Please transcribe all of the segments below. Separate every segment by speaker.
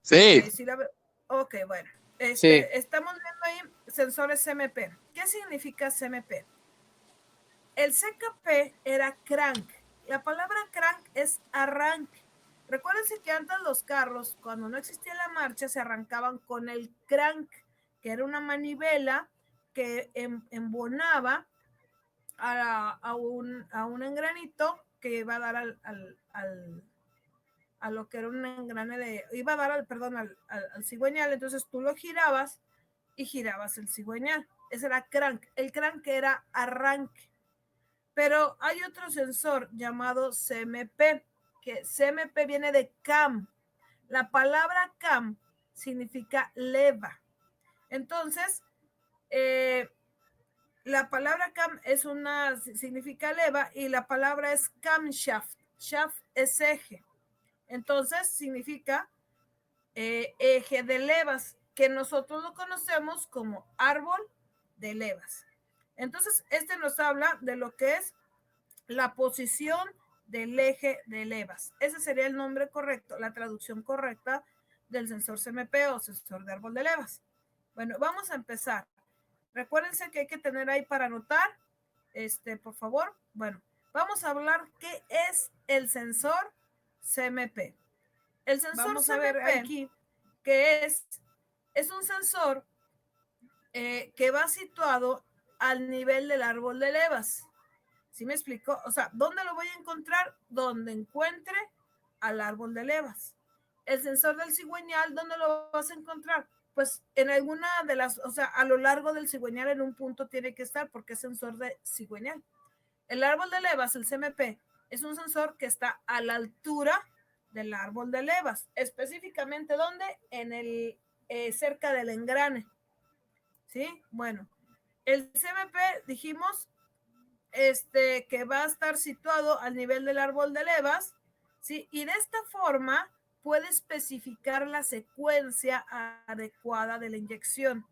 Speaker 1: Sí.
Speaker 2: Ok, sí ok, bueno.
Speaker 1: Sí.
Speaker 2: Estamos viendo ahí sensores CMP. ¿Qué significa CMP? El CKP era crank. La palabra crank es arranque. Recuérdense que antes los carros, cuando no existía la marcha, se arrancaban con el crank, que era una manivela que embonaba a un engranito que iba a dar a lo que era un engrane iba a dar al cigüeñal. Entonces tú lo girabas y girabas el cigüeñal. Ese era crank. El crank era arranque. Pero hay otro sensor llamado CMP, que CMP viene de cam. La palabra cam significa leva. Entonces, la palabra cam significa leva y la palabra es camshaft. Shaft es eje. Entonces, significa eje de levas, que nosotros lo conocemos como árbol de levas. Entonces, nos habla de lo que es la posición del eje de levas. Ese sería el nombre correcto, la traducción correcta del sensor CMP o sensor de árbol de levas. Bueno, vamos a empezar. Recuérdense que hay que tener ahí para anotar, por favor. Bueno, vamos a hablar qué es el sensor CMP. El sensor vamos a ver aquí que es un sensor que va situado al nivel del árbol de levas. ¿Sí me explico? O sea, ¿dónde lo voy a encontrar? Donde encuentre al árbol de levas. El sensor del cigüeñal, ¿dónde lo vas a encontrar? Pues en alguna de las, o sea, a lo largo del cigüeñal en un punto tiene que estar porque es sensor de cigüeñal. El árbol de levas, el CMP, es un sensor que está a la altura del árbol de levas. Específicamente, ¿dónde? En el, cerca del engrane. ¿Sí? Bueno, el CMP, dijimos, que va a estar situado al nivel del árbol de levas, ¿sí? Y de esta forma puede especificar la secuencia adecuada de la inyección.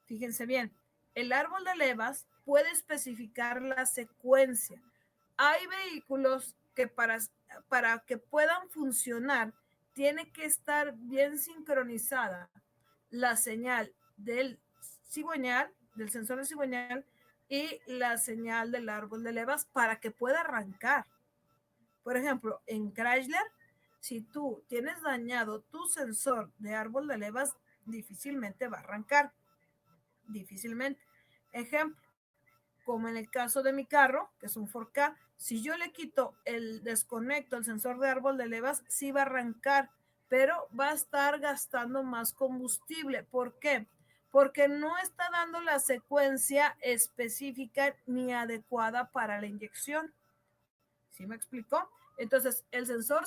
Speaker 2: Fíjense bien, el árbol de levas puede especificar la secuencia. Hay vehículos que para que puedan funcionar tiene que estar bien sincronizada la señal del cigüeñal, del sensor de cigüeñal, y la señal del árbol de levas para que pueda arrancar. Por ejemplo, en Chrysler, si tú tienes dañado tu sensor de árbol de levas, difícilmente va a arrancar. Difícilmente. Ejemplo, como en el caso de mi carro, que es un 4K, si yo le quito desconecto el sensor de árbol de levas, sí va a arrancar, pero va a estar gastando más combustible. ¿Por qué? Porque no está dando la secuencia específica ni adecuada para la inyección. ¿Sí me explicó? Entonces, el sensor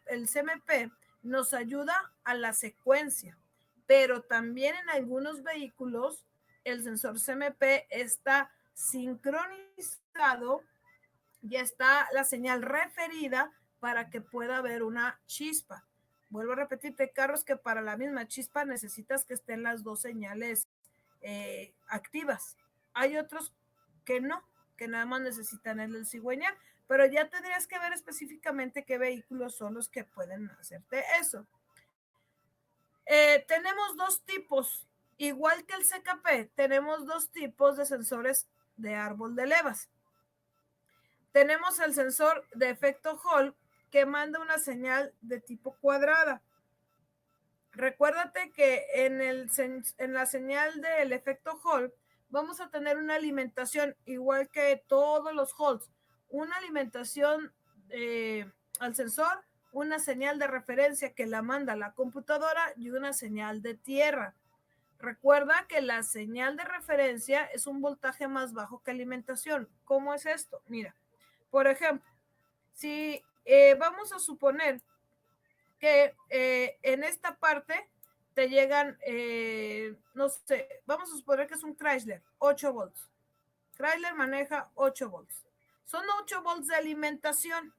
Speaker 2: el CMP nos ayuda a la secuencia, pero también en algunos vehículos el sensor CMP está sincronizado, ya está la señal referida para que pueda haber una chispa. Vuelvo a repetirte, carros que para la misma chispa necesitas que estén las dos señales activas. Hay otros que no, que nada más necesitan el cigüeñal, pero ya tendrías que ver específicamente qué vehículos son los que pueden hacerte eso. Tenemos dos tipos, igual que el CKP, tenemos dos tipos de sensores de árbol de levas. Tenemos el sensor de efecto Hall que manda una señal de tipo cuadrada. Recuérdate que en la señal del efecto Hall vamos a tener una alimentación igual que todos los Halls, una alimentación al sensor, una señal de referencia que la manda la computadora y una señal de tierra. Recuerda que la señal de referencia es un voltaje más bajo que alimentación. ¿Cómo es esto? Mira, por ejemplo, si vamos a suponer que en esta parte te llegan, no sé, vamos a suponer que es un Chrysler, 8 volts. Chrysler maneja 8 volts. Son 8 volts de alimentación,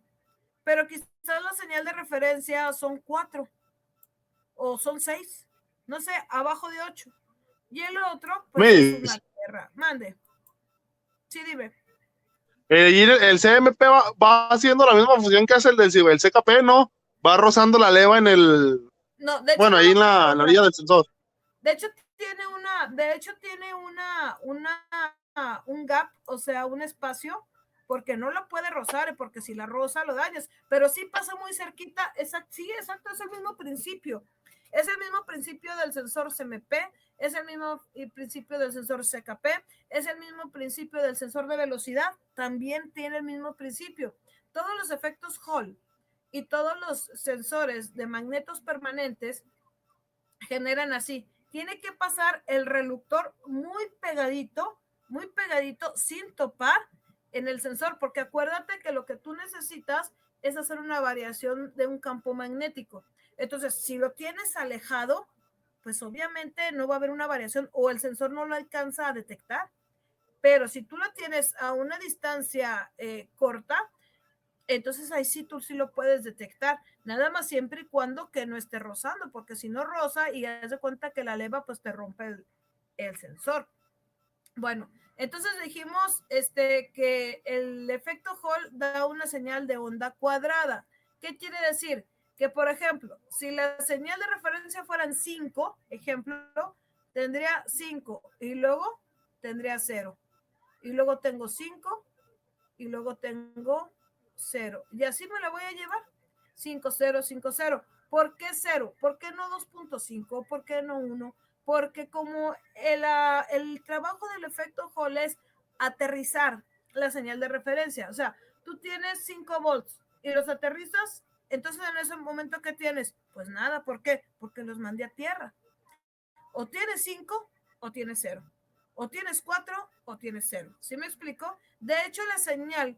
Speaker 2: pero quizás la señal de referencia son 4 o son 6, no sé, abajo de 8. Y el otro, pues es una tierra. Mande. Sí, dime.
Speaker 1: El CMP va haciendo la misma función que hace el CKP, ¿no? Va rozando la leva en el...
Speaker 2: No, de hecho,
Speaker 1: Bueno, ahí en la orilla del sensor.
Speaker 2: De hecho, tiene un gap, o sea, un espacio, porque no lo puede rozar, porque si la roza lo dañas, pero sí pasa muy cerquita, sí, exacto, es el mismo principio. Es el mismo principio del sensor CMP, es el mismo principio del sensor CKP, es el mismo principio del sensor de velocidad, también tiene el mismo principio. Todos los efectos Hall y todos los sensores de magnetos permanentes generan así. Tiene que pasar el reductor muy pegadito, sin topar en el sensor, porque acuérdate que lo que tú necesitas es hacer una variación de un campo magnético. Entonces, si lo tienes alejado, pues obviamente no va a haber una variación o el sensor no lo alcanza a detectar. Pero si tú lo tienes a una distancia corta, entonces ahí sí tú sí lo puedes detectar, nada más siempre y cuando que no esté rozando, porque si no roza y haz de cuenta que la leva, pues te rompe el sensor. Bueno, entonces dijimos que el efecto Hall da una señal de onda cuadrada. ¿Qué quiere decir? Que, por ejemplo, si la señal de referencia fueran 5, ejemplo, tendría 5 y luego tendría 0. Y luego tengo 5 y luego tengo 0. Y así me la voy a llevar. 5, 0, 5, 0. ¿Por qué 0? ¿Por qué no 2.5? ¿Por qué no 1? Porque como el trabajo del efecto Hall es aterrizar la señal de referencia. O sea, tú tienes 5 volts y los aterrizas, entonces en ese momento ¿qué tienes? Pues nada, ¿por qué? Porque los mandé a tierra. O tienes 5 o tienes 0. O tienes 4 o tienes 0. ¿Sí me explico? De hecho, la señal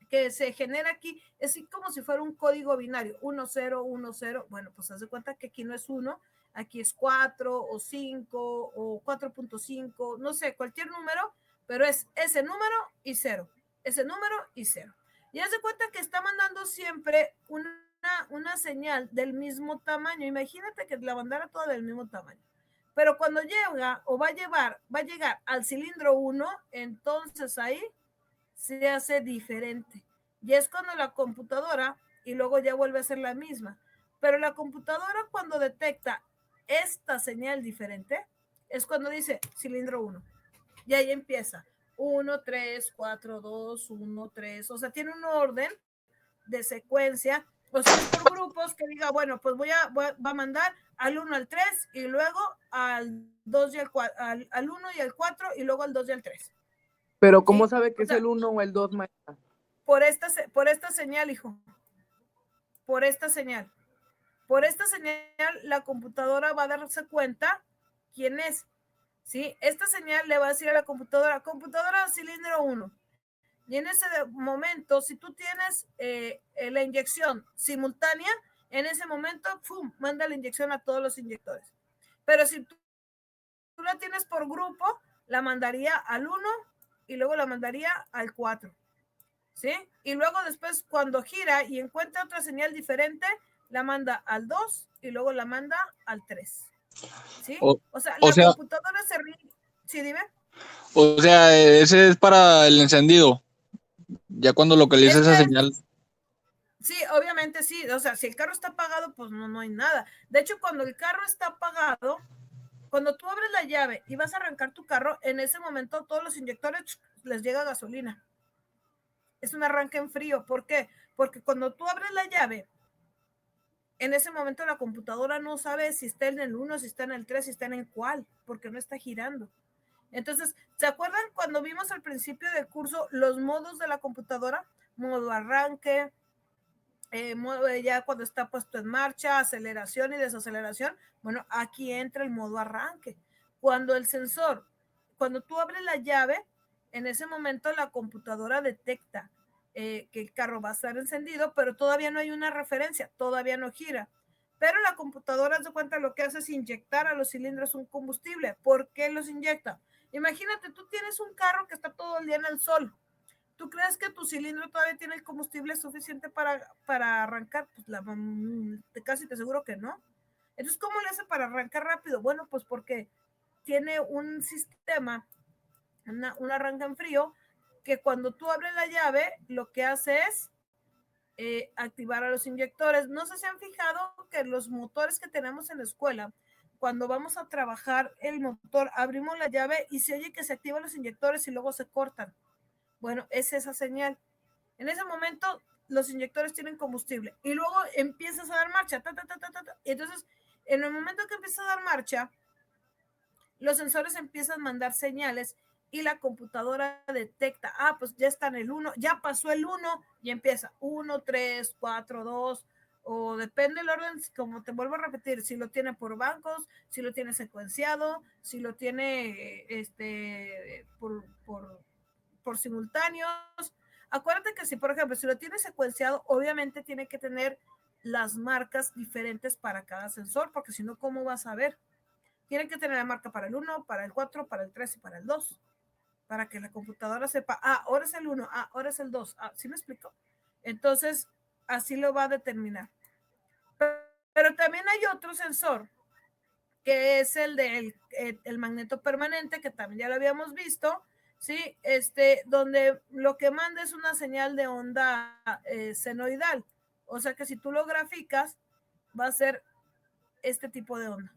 Speaker 2: que se genera aquí es como si fuera un código binario, 1, 0, 1, 0. Bueno, pues haz de cuenta que aquí no es 1, aquí es 4 o 5 o 4.5, no sé, cualquier número, pero es ese número y 0, ese número y 0. Y haz de cuenta que está mandando siempre una señal del mismo tamaño. Imagínate que la mandara toda del mismo tamaño. Pero cuando llega o va a llegar al cilindro 1, entonces ahí se hace diferente. Y es cuando la computadora, y luego ya vuelve a ser la misma, pero la computadora cuando detecta esta señal diferente, es cuando dice cilindro 1. Y ahí empieza 1, 3, 4, 2, 1, 3. O sea, tiene un orden de secuencia. O sea, es por grupos que diga, bueno, pues va a mandar al 1 al 3 y luego al 2 y al 4, al 1 y al 4 y luego al 2 y al 3.
Speaker 3: Pero ¿cómo
Speaker 2: ¿Sí?
Speaker 3: sabe que
Speaker 2: O
Speaker 3: es
Speaker 2: sea,
Speaker 3: el 1 o el 2, maestra?
Speaker 2: por esta señal, hijo. Por esta señal. Por esta señal, la computadora va a darse cuenta quién es. ¿Sí? Esta señal le va a decir a la computadora cilindro 1. Y en ese momento, si tú tienes la inyección simultánea, en ese momento, ¡pum!, manda la inyección a todos los inyectores. Pero si tú la tienes por grupo, la mandaría al 1 y luego la mandaría al 4. ¿Sí? Y luego después cuando gira y encuentra otra señal diferente, la manda al 2 y luego la manda al 3. ¿Sí? O sea, la computadora se ríe. ¿Sí, dime?
Speaker 4: O sea, ese es para el encendido. Ya cuando localiza esa señal.
Speaker 2: Sí, obviamente sí. O sea, si el carro está apagado, pues no hay nada. De hecho, cuando el carro está apagado, cuando tú abres la llave y vas a arrancar tu carro, en ese momento todos los inyectores les llega gasolina. Es un arranque en frío. ¿Por qué? Porque cuando tú abres la llave, en ese momento la computadora no sabe si está en el 1, si está en el 3, si está en el cuál, porque no está girando. Entonces, ¿se acuerdan cuando vimos al principio del curso los modos de la computadora? Modo arranque, modo ya cuando está puesto en marcha, aceleración y desaceleración. Bueno, aquí entra el modo arranque. Cuando el sensor, cuando tú abres la llave, en ese momento la computadora detecta que el carro va a estar encendido, pero todavía no hay una referencia, todavía no gira. Pero la computadora, se cuenta, lo que hace es inyectar a los cilindros un combustible. ¿Por qué los inyecta? Imagínate, tú tienes un carro que está todo el día en el sol. ¿Tú crees que tu cilindro todavía tiene el combustible suficiente para arrancar? Pues casi te aseguro que no. Entonces, ¿cómo le hace para arrancar rápido? Bueno, pues porque tiene un sistema, un arranque en frío, que cuando tú abres la llave, lo que hace es activar a los inyectores. No sé si han fijado que los motores que tenemos en la escuela, cuando vamos a trabajar el motor, abrimos la llave y se oye que se activan los inyectores y luego se cortan. Bueno, es esa señal. En ese momento los inyectores tienen combustible y luego empiezas a dar marcha. Y entonces, en el momento que empiezas a dar marcha, los sensores empiezan a mandar señales y la computadora detecta, pues ya está en el 1, ya pasó el 1 y empieza 1, 3, 4, 2, o depende del orden, como te vuelvo a repetir, si lo tiene por bancos, si lo tiene secuenciado, si lo tiene por simultáneos. Acuérdate que si, por ejemplo, si lo tiene secuenciado, obviamente tiene que tener las marcas diferentes para cada sensor, porque si no, ¿cómo vas a ver? Tienen que tener la marca para el 1, para el 4, para el 3 y para el 2, para que la computadora sepa, ahora es el 1, ahora es el 2, ¿sí me explico? Entonces, así lo va a determinar. Pero también hay otro sensor, que es el del magneto permanente, que también ya lo habíamos visto, ¿sí? Donde lo que manda es una señal de onda senoidal. O sea que si tú lo graficas, va a ser este tipo de onda.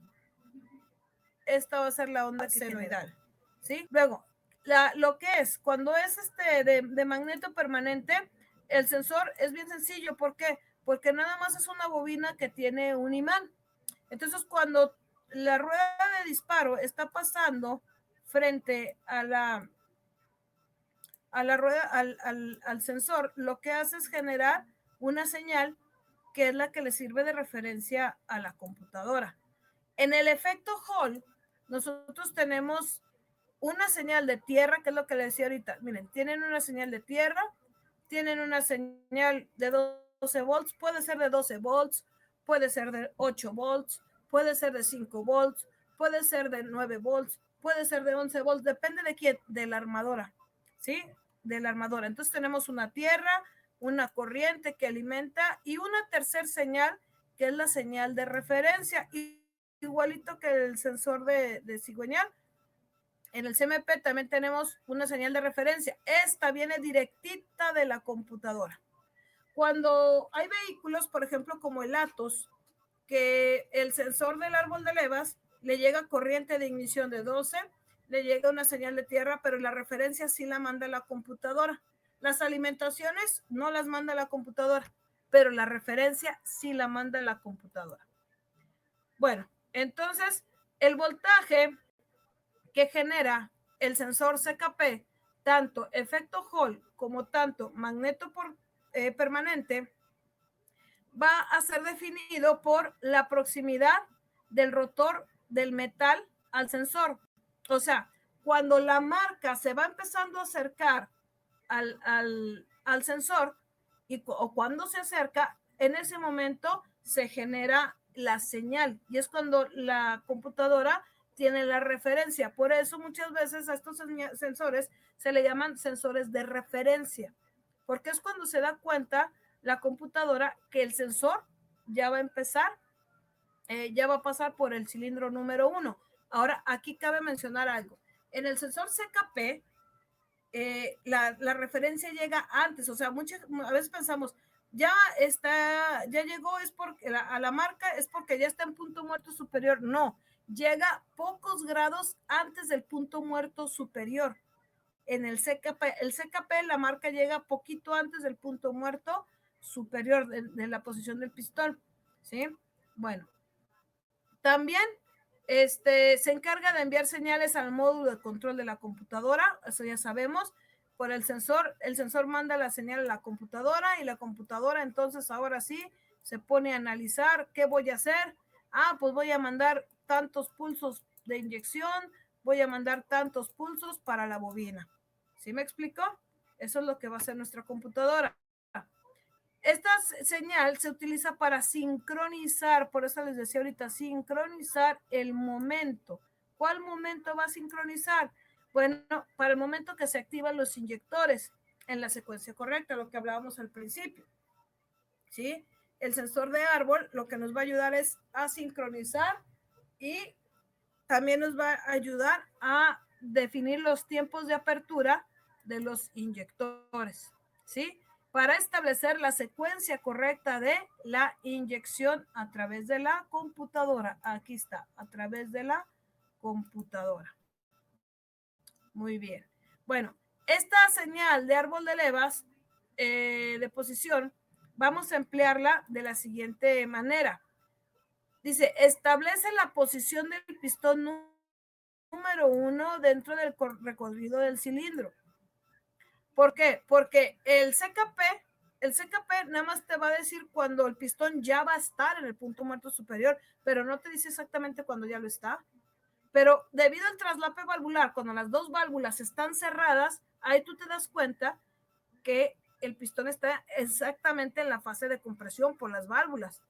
Speaker 2: Esta va a ser la onda senoidal, ¿sí? Luego, lo que es, cuando es de magneto permanente, el sensor es bien sencillo. ¿Por qué? Porque nada más es una bobina que tiene un imán. Entonces, cuando la rueda de disparo está pasando frente a la rueda, al sensor, lo que hace es generar una señal que es la que le sirve de referencia a la computadora. En el efecto Hall, nosotros tenemos una señal de tierra, que es lo que le decía ahorita. Miren, tienen una señal de tierra, tienen una señal de 12 volts, puede ser de 12 volts, puede ser de 8 volts, puede ser de 5 volts, puede ser de 9 volts, puede ser de 11 volts, depende de quién, de la armadora, ¿sí? De la armadora. Entonces tenemos una tierra, una corriente que alimenta y una tercera señal, que es la señal de referencia, igualito que el sensor de cigüeñal. En el CMP también tenemos una señal de referencia. Esta viene directita de la computadora. Cuando hay vehículos, por ejemplo, como el Atos, que el sensor del árbol de levas le llega corriente de ignición de 12, le llega una señal de tierra, pero la referencia sí la manda la computadora. Las alimentaciones no las manda la computadora, pero la referencia sí la manda la computadora. Bueno, entonces el voltaje que genera el sensor CKP, tanto efecto Hall como tanto magneto permanente, va a ser definido por la proximidad del rotor del metal al sensor. O sea, cuando la marca se va empezando a acercar al sensor o cuando se acerca, en ese momento se genera la señal y es cuando la computadora tiene la referencia. Por eso muchas veces a estos sensores se le llaman sensores de referencia, porque es cuando se da cuenta la computadora que el sensor ya va a empezar, ya va a pasar por el cilindro número 1. Ahora, aquí cabe mencionar algo. En el sensor CKP, la referencia llega antes. O sea, a veces pensamos, ya llegó, es porque a la marca es porque ya está en punto muerto superior. No, llega pocos grados antes del punto muerto superior. En el CKP, la marca llega poquito antes del punto muerto superior de la posición del pistón, ¿sí? Bueno, también se encarga de enviar señales al módulo de control de la computadora, eso ya sabemos, por el sensor manda la señal a la computadora y la computadora entonces ahora sí se pone a analizar qué voy a hacer. Pues voy a mandar tantos pulsos de inyección, voy a mandar tantos pulsos para la bobina. ¿Sí me explico? Eso es lo que va a hacer nuestra computadora. Esta señal se utiliza para sincronizar, por eso les decía ahorita, sincronizar el momento. ¿Cuál momento va a sincronizar? Bueno, para el momento que se activan los inyectores en la secuencia correcta, lo que hablábamos al principio. ¿Sí? El sensor de árbol lo que nos va a ayudar es a sincronizar y también nos va a ayudar a definir los tiempos de apertura de los inyectores, ¿sí? para establecer la secuencia correcta de la inyección a través de la computadora. Aquí está, a través de la computadora. Muy bien. Bueno, esta señal de árbol de levas de posición, vamos a emplearla de la siguiente manera. Dice, establece la posición del pistón número 1 dentro del recorrido del cilindro. ¿Por qué? Porque el CKP nada más te va a decir cuando el pistón ya va a estar en el punto muerto superior, pero no te dice exactamente cuando ya lo está. Pero debido al traslape valvular, cuando las dos válvulas están cerradas, ahí tú te das cuenta que el pistón está exactamente en la fase de compresión por las válvulas.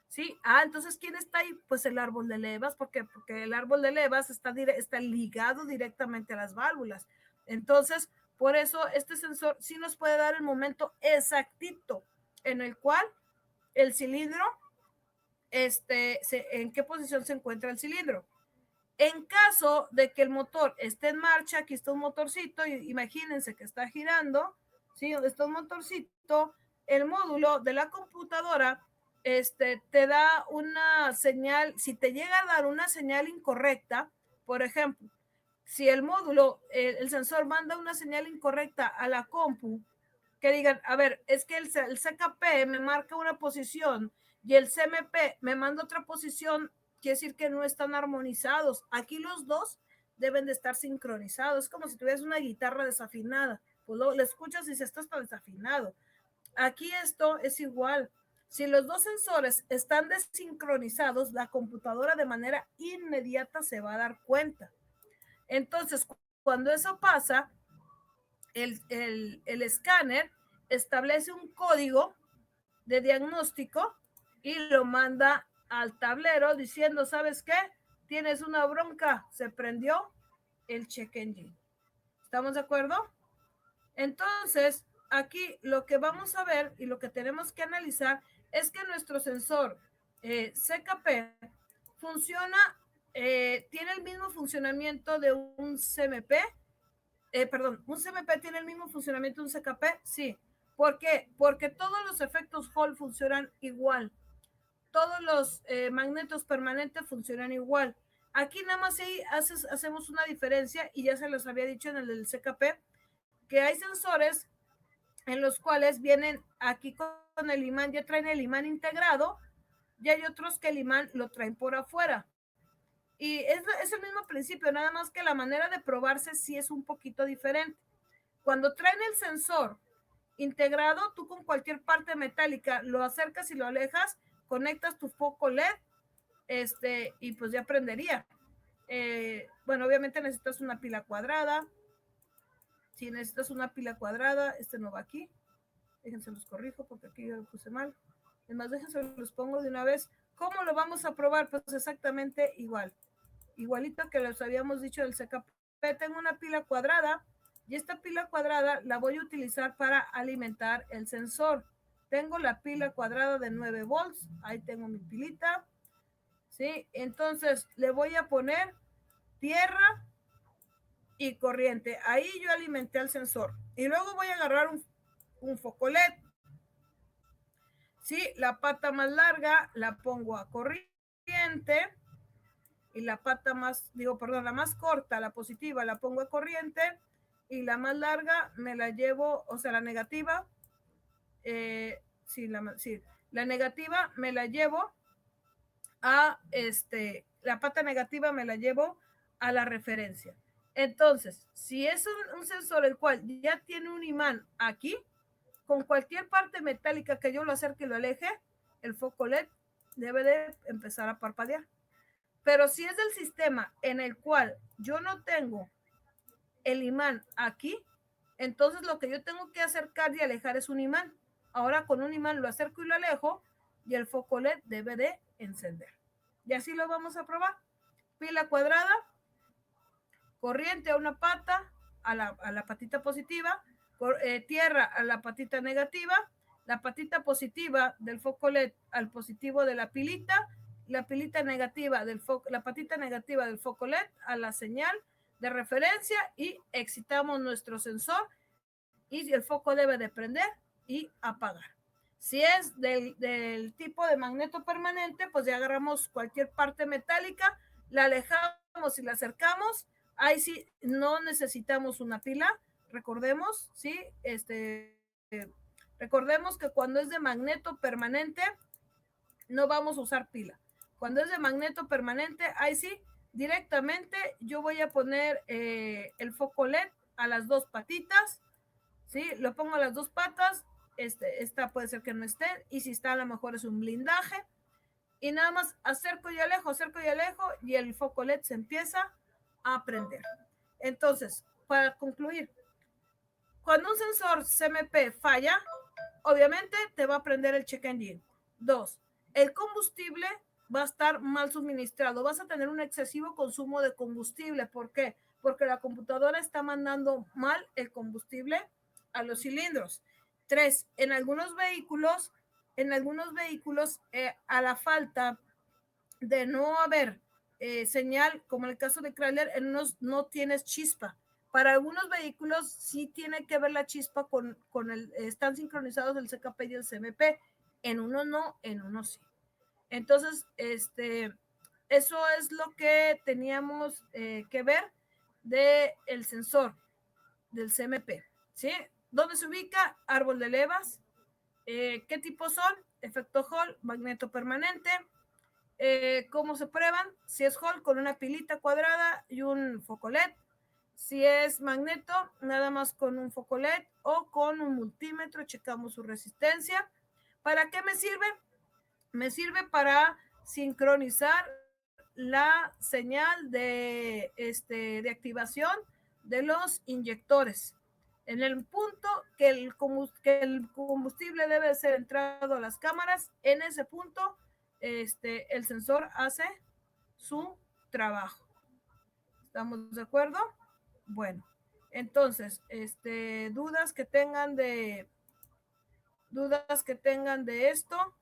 Speaker 2: ¿Sí? Entonces, ¿quién está ahí? Pues el árbol de levas, porque el árbol de levas está ligado directamente a las válvulas. Entonces, por eso este sensor sí nos puede dar el momento exactito en el cual el cilindro, en qué posición se encuentra el cilindro. En caso de que el motor esté en marcha, aquí está un motorcito, imagínense que está girando, ¿sí? Donde está un motorcito, el módulo de la computadora te da una señal. Si te llega a dar una señal incorrecta, por ejemplo, si el módulo, el sensor manda una señal incorrecta a la compu, que digan, a ver, es que el CKP me marca una posición y el CMP me manda otra posición, quiere decir que no están armonizados. Aquí los dos deben de estar sincronizados. Es como si tuvieras una guitarra desafinada. Pues le escuchas y dices, esto está desafinado. Aquí esto es igual. Si los dos sensores están desincronizados, la computadora de manera inmediata se va a dar cuenta. Entonces, cuando eso pasa, el escáner establece un código de diagnóstico y lo manda al tablero diciendo, ¿sabes qué? Tienes una bronca, se prendió el check engine. ¿Estamos de acuerdo? Entonces, aquí lo que vamos a ver y lo que tenemos que analizar es que nuestro sensor CKP funciona, tiene el mismo funcionamiento de un CMP. ¿Un CMP tiene el mismo funcionamiento de un CKP? Sí. ¿Por qué? Porque todos los efectos Hall funcionan igual. Todos los magnetos permanentes funcionan igual. Aquí nada más sí hacemos una diferencia, y ya se los había dicho en el del CKP, que hay sensores en los cuales vienen aquí con el imán, ya traen el imán integrado, y hay otros que el imán lo traen por afuera. Y es el mismo principio, nada más que la manera de probarse sí es un poquito diferente. Cuando traen el sensor integrado, tú con cualquier parte metálica lo acercas y lo alejas, conectas tu foco LED, y pues ya prendería. Bueno, obviamente necesitas una pila cuadrada. Si necesitas una pila cuadrada, no va aquí. Déjense los corrijo porque aquí yo lo puse mal. Además, déjense los pongo de una vez. ¿Cómo lo vamos a probar? Pues exactamente igual. Igualito que les habíamos dicho del CKP. Tengo una pila cuadrada y esta pila cuadrada la voy a utilizar para alimentar el sensor. Tengo la pila cuadrada de 9 volts. Ahí tengo mi pilita. ¿Sí? Entonces le voy a poner tierra y corriente. Ahí yo alimenté al sensor. Y luego voy a agarrar un foco LED. ¿Sí? La pata más larga la pongo a corriente. Y la pata la más corta, la positiva, la pongo a corriente. Y la más larga me la llevo, o sea, la negativa. La negativa me la llevo a la pata negativa me la llevo a la referencia. Entonces, si es un sensor el cual ya tiene un imán aquí, con cualquier parte metálica que yo lo acerque y lo aleje, el foco LED debe de empezar a parpadear. Pero si es del sistema en el cual yo no tengo el imán aquí, entonces lo que yo tengo que acercar y alejar es un imán. Ahora con un imán lo acerco y lo alejo y el foco LED debe de encender. Y así lo vamos a probar. Pila cuadrada, corriente a una pata, a la patita positiva, tierra a la patita negativa, la patita positiva del foco LED al positivo de la pilita, la pilita negativa la patita negativa del foco LED a la señal de referencia, y excitamos nuestro sensor y el foco debe de prender y apagar. Si es del tipo de magneto permanente, pues ya agarramos cualquier parte metálica, la alejamos y la acercamos. Ahí sí no necesitamos una pila, recordemos, ¿sí? Recordemos que cuando es de magneto permanente, no vamos a usar pila. Cuando es de magneto permanente, ahí sí, directamente yo voy a poner el foco LED a las dos patitas, ¿sí? Lo pongo a las dos patas, esta puede ser que no esté, y si está a lo mejor es un blindaje, y nada más acerco y alejo, y el foco LED se empieza a prender. Entonces, para concluir, cuando un sensor CMP falla, obviamente te va a prender el check engine. 2, el combustible va a estar mal suministrado, vas a tener un excesivo consumo de combustible. ¿Por qué? Porque la computadora está mandando mal el combustible a los cilindros. 3, en algunos vehículos, a la falta de no haber señal, como en el caso de Chrysler, en unos no tienes chispa. Para algunos vehículos sí tiene que ver la chispa con están sincronizados el CKP y el CMP. En uno no, en uno sí. Entonces, eso es lo que teníamos que ver del sensor del CMP, ¿sí? ¿Dónde se ubica? Árbol de levas. ¿Qué tipo son? Efecto Hall, magneto permanente. ¿Cómo se prueban? Si es Hall, con una pilita cuadrada y un foco LED. Si es magneto, nada más con un foco LED o con un multímetro, checamos su resistencia. ¿Para qué me sirve? Me sirve para sincronizar la señal de activación de los inyectores. En el punto que el combustible debe ser entrado a las cámaras, en ese punto el sensor hace su trabajo. ¿Estamos de acuerdo? Bueno, entonces, dudas que tengan de esto.